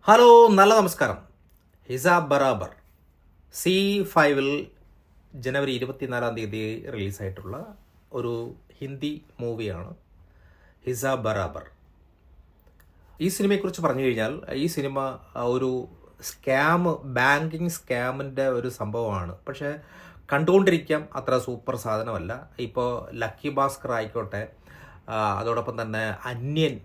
Hello, നല്ല നമസ്കാരം. ഹിസാബ് ബറാബർ C5-ൽ ജനുവരി 24 റിലീസായിട്ടുള്ള ഒരു ഹിന്ദി മൂവിയാണ് ഹിസാബ് ബറാബർ. ഈ സിനിമയെക്കുറിച്ച് പറഞ്ഞു കഴിഞ്ഞാൽ ഈ സിനിമ ഒരു ബാങ്കിങ് സ്കാമിൻ്റെ ഒരു സംഭവമാണ്. പക്ഷേ കണ്ടുകൊണ്ടിരിക്കാം അത്ര സൂപ്പർ സാധനമല്ല. ഇപ്പോൾ ലക്കി ഭാസ്കർ ആയിക്കോട്ടെ, അതോടൊപ്പം തന്നെ അന്യൻ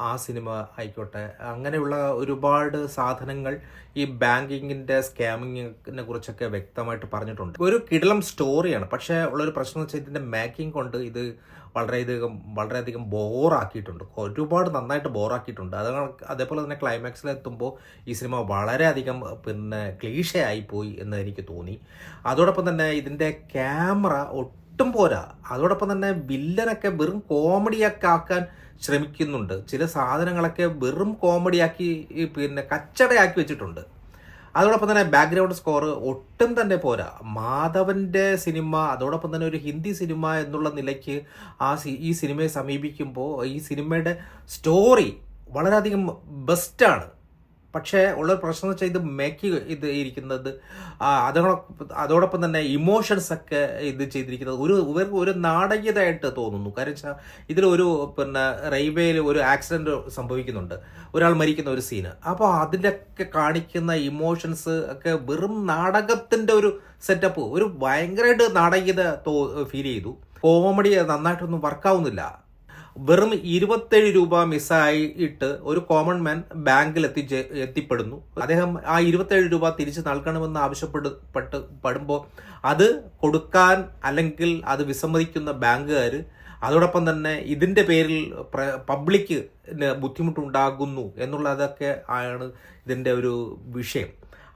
ആ സിനിമ ആയിക്കോട്ടെ, അങ്ങനെയുള്ള ഒരുപാട് സാധനങ്ങൾ ഈ ബാങ്കിങ്ങിൻ്റെ സ്കാമിങ്ങിനെ കുറിച്ചൊക്കെ വ്യക്തമായിട്ട് പറഞ്ഞിട്ടുണ്ട്. ഒരു കിടിലം സ്റ്റോറിയാണ്. പക്ഷേ ഉള്ളൊരു പ്രശ്നം എന്ന് വെച്ചാൽ ഇതിൻ്റെ മേക്കിംഗ് കൊണ്ട് ഇത് വളരെയധികം ബോറാക്കിയിട്ടുണ്ട്. ഒരുപാട് നന്നായിട്ട് ബോറാക്കിയിട്ടുണ്ട്. അതേപോലെ തന്നെ ക്ലൈമാക്സിലെത്തുമ്പോൾ ഈ സിനിമ വളരെയധികം ക്ലീഷയായിപ്പോയി എന്ന് എനിക്ക് തോന്നി. അതോടൊപ്പം തന്നെ ഇതിൻ്റെ ക്യാമറ ഒട്ടും പോരാ. അതോടൊപ്പം തന്നെ വില്ലനൊക്കെ വെറും കോമഡിയൊക്കെ ആക്കാൻ ശ്രമിക്കുന്നുണ്ട്. ചില സാധനങ്ങളൊക്കെ വെറും കോമഡിയാക്കി കച്ചടയാക്കി വെച്ചിട്ടുണ്ട്. അതോടൊപ്പം തന്നെ ബാക്ക്ഗ്രൗണ്ട് സ്കോർ ഒട്ടും തന്നെ പോരാ. മാധവൻ്റെ സിനിമ, അതോടൊപ്പം തന്നെ ഒരു ഹിന്ദി സിനിമ എന്നുള്ള നിലയ്ക്ക് ഈ സിനിമയെ സമീപിക്കുമ്പോൾ ഈ സിനിമയുടെ സ്റ്റോറി വളരെയധികം ബെസ്റ്റാണ്. പക്ഷേ ഉള്ളൊരു പ്രശ്നം എന്ന് വെച്ചാൽ ഇത് ഇരിക്കുന്നത് അതോടൊപ്പം തന്നെ ഇമോഷൻസൊക്കെ ഇത് ചെയ്തിരിക്കുന്നത് ഒരു നാടകീയതയായിട്ട് തോന്നുന്നു. കാര്യം വെച്ചാൽ ഇതിലൊരു റെയിൽവേയിൽ ഒരു ആക്സിഡൻറ്റ് സംഭവിക്കുന്നുണ്ട്, ഒരാൾ മരിക്കുന്ന ഒരു സീന്. അപ്പോൾ അതിലൊക്കെ കാണിക്കുന്ന ഇമോഷൻസ് ഒക്കെ വെറും നാടകത്തിൻ്റെ ഒരു സെറ്റപ്പ്, ഒരു ഭയങ്കരമായിട്ട് നാടകീയത ഫീൽ ചെയ്തു. കോമഡി നന്നായിട്ടൊന്നും വർക്കാവുന്നില്ല. വെറും 27 രൂപ മിസ്സായിട്ട് ഒരു കോമൺ മാൻ ബാങ്കിൽ എത്തിപ്പെടുന്നു. അദ്ദേഹം ആ 27 രൂപ തിരിച്ച് നൽകണമെന്ന് ആവശ്യപ്പെടുമ്പോൾ അത് കൊടുക്കാൻ അല്ലെങ്കിൽ അത് വിസമ്മതിക്കുന്ന ബാങ്കുകാർ, അതോടൊപ്പം തന്നെ ഇതിൻ്റെ പേരിൽ പബ്ലിക്ക് ബുദ്ധിമുട്ടുണ്ടാകുന്നു എന്നുള്ളതൊക്കെ ആണ് ഇതിൻ്റെ ഒരു വിഷയം.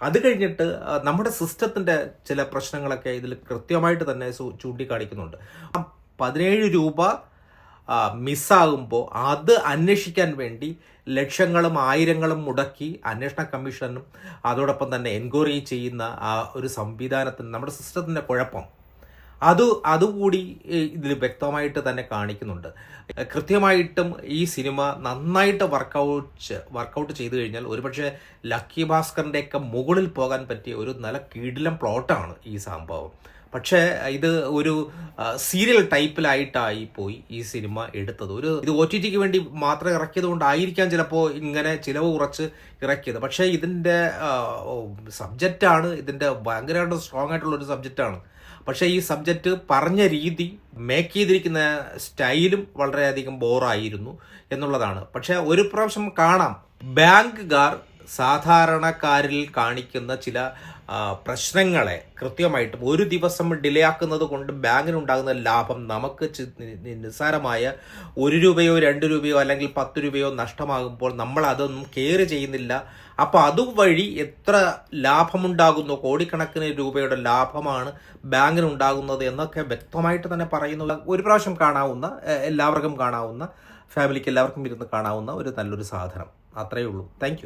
അത് കഴിഞ്ഞിട്ട് നമ്മുടെ സിസ്റ്റത്തിൻ്റെ ചില പ്രശ്നങ്ങളൊക്കെ ഇതിൽ കൃത്യമായിട്ട് തന്നെ ചൂണ്ടിക്കാണിക്കുന്നുണ്ട്. 17 രൂപ മിസ്സാകുമ്പോൾ അത് അന്വേഷിക്കാൻ വേണ്ടി ലക്ഷങ്ങളും ആയിരങ്ങളും മുടക്കി അന്വേഷണ കമ്മീഷനും അതോടൊപ്പം തന്നെ എൻക്വയറി ചെയ്യുന്ന ആ ഒരു സംവിധാനത്തിന് നമ്മുടെ സിസ്റ്റത്തിൻ്റെ കുഴപ്പം അതുകൂടി ഇതിൽ വ്യക്തമായിട്ട് തന്നെ കാണിക്കുന്നുണ്ട്. കൃത്യമായിട്ടും ഈ സിനിമ നന്നായിട്ട് വർക്കൗട്ട് ചെയ്തു കഴിഞ്ഞാൽ ഒരുപക്ഷെ ലക്കി ഭാസ്കറിൻ്റെയൊക്കെ മുകളിൽ പോകാൻ പറ്റിയ ഒരു നല്ല കിടിലം പ്ലോട്ടാണ് ഈ സംഭവം. പക്ഷേ ഇത് ഒരു സീരിയൽ ടൈപ്പിലായിട്ടായി പോയി ഈ സിനിമ എടുത്തത്. ഇത് OTT വേണ്ടി മാത്രം ഇറക്കിയത് കൊണ്ടായിരിക്കാം ചിലപ്പോൾ ഇങ്ങനെ ചിലവ് കുറച്ച് ഇറക്കിയത്. പക്ഷേ ഇതിൻ്റെ സബ്ജക്റ്റാണ്, ഇതിൻ്റെ ഭയങ്കരമായിട്ട് സ്ട്രോങ് ആയിട്ടുള്ളൊരു സബ്ജക്റ്റാണ്. പക്ഷേ ഈ സബ്ജക്റ്റ് പറഞ്ഞ രീതി, മേക്ക് ചെയ്തിരിക്കുന്ന സ്റ്റൈലും വളരെയധികം ബോറായിരുന്നു എന്നുള്ളതാണ്. പക്ഷേ ഒരു പ്രാവശ്യം കാണാം. ബാങ്കുകാർ സാധാരണക്കാരിൽ കാണിക്കുന്ന ചില പ്രശ്നങ്ങളെ കൃത്യമായിട്ടും ഒരു ദിവസം ഡിലേ ആക്കുന്നത് കൊണ്ട് ബാങ്കിനുണ്ടാകുന്ന ലാഭം നമുക്ക് നിസ്സാരമായ 1 രൂപയോ 2 രൂപയോ അല്ലെങ്കിൽ 10 രൂപയോ നഷ്ടമാകുമ്പോൾ നമ്മൾ അതൊന്നും കെയർ ചെയ്യുന്നില്ല. അപ്പോൾ അതുവഴി എത്ര ലാഭമുണ്ടാകുന്നു, കോടിക്കണക്കിന് രൂപയുടെ ലാഭമാണ് ബാങ്കിനുണ്ടാകുന്നത് എന്നൊക്കെ വ്യക്തമായിട്ട് തന്നെ പറയുന്നത്. ഒരു പ്രാവശ്യം കാണാവുന്ന, എല്ലാവർക്കും കാണാവുന്ന, ഫാമിലിക്ക് എല്ലാവർക്കും ഇരുന്ന് കാണാവുന്ന ഒരു നല്ലൊരു സാധനം. അത്രയേ ഉള്ളൂ. താങ്ക്